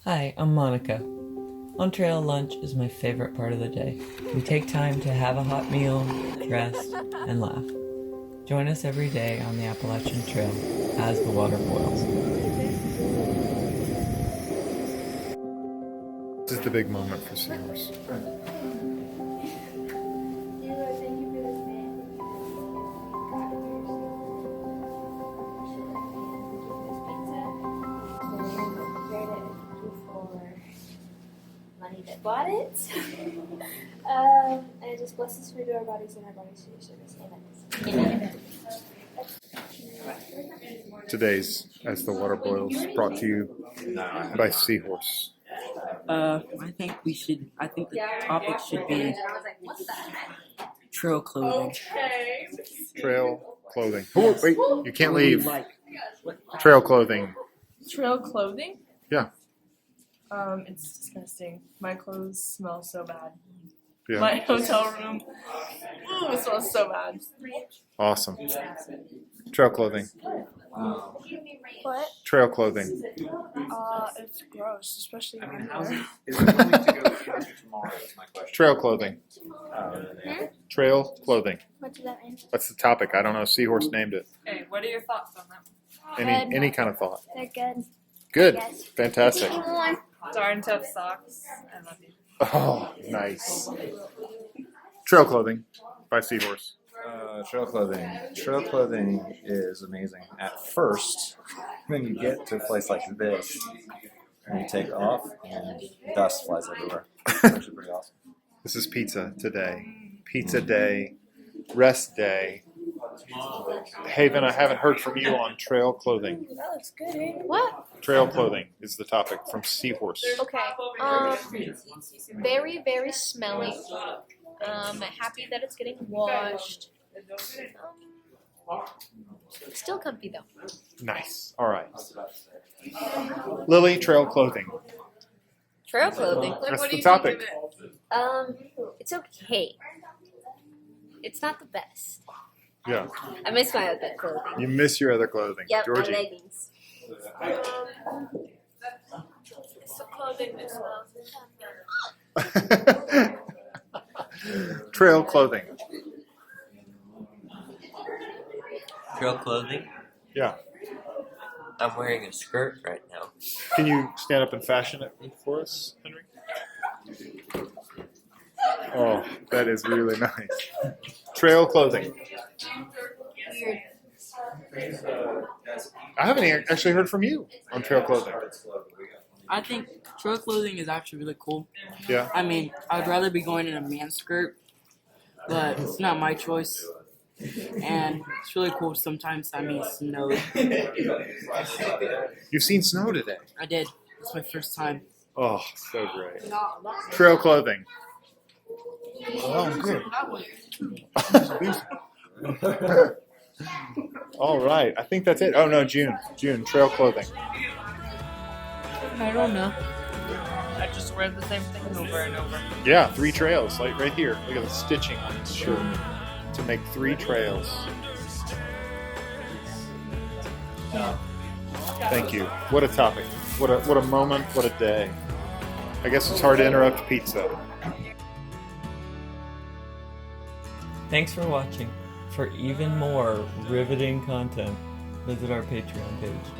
Hi, I'm Monica. On-trail lunch is my favorite part of the day. We take time to have a hot meal, rest, and laugh. Join us every day on the Appalachian Trail as the water boils. This is the big moment for Seahorse. Money that bought it. And just bless us food to our bodies and our bodies to your service. Amen. Today's As the Water Boils, brought to you by Seahorse. I think the topic should be trail clothing. Trail clothing. Oh, wait, you can't leave. Trail clothing. Trail clothing? Yeah. It's disgusting. My clothes smell so bad. Yeah. My hotel room, ooh, it smells so bad. Awesome. Trail clothing. What? Trail clothing. It's gross, especially when Is it going to go into tomorrow? Is my question. Trail clothing. Trail clothing. What does that mean? That's the topic. I don't know. Seahorse named it. Hey, what are your thoughts on that? Any kind of thought. They're good. Good. Yes. Fantastic. Darn tough socks. I love you. Oh, nice. Trail clothing by Seahorse. Trail clothing. Trail clothing is amazing. At first, when you get to a place like this, and you take off, and dust flies everywhere. It's actually pretty awesome. This is pizza today. Pizza day. Rest day. Haven, I haven't heard from you on trail clothing. That looks good, eh? What? Trail clothing is the topic from Seahorse. Okay. Very, very smelly. Happy that it's getting washed. Still comfy though. Nice. All right. Lily, trail clothing. Trail clothing. That's the topic. It's okay. It's not the best. Yeah. I miss my other clothing. You miss your other clothing. Yep, Georgie. my leggings. It's the clothing that smells. Trail clothing. Trail clothing? Yeah. I'm wearing a skirt right now. Can you stand up and fashion it for us, Henry? Oh, that is really nice. Trail clothing. I haven't actually heard from you on trail clothing. I think trail clothing is actually really cool. Yeah. I mean, I'd rather be going in a man skirt, but it's not my choice. And it's really cool sometimes. I mean, snow. You've seen snow today. I did. It's my first time. Oh, so great. Trail clothing. Oh, good. All right. I think that's it. Oh, no, June. June, trail clothing. I don't know. I just wear the same thing over and over. Yeah, 3 trails, like right here. Look at the stitching on his shirt to make 3 trails. Thank you. What a topic. What a moment. What a day. I guess it's hard to interrupt pizza. Thanks for watching. For even more riveting content, visit our Patreon page.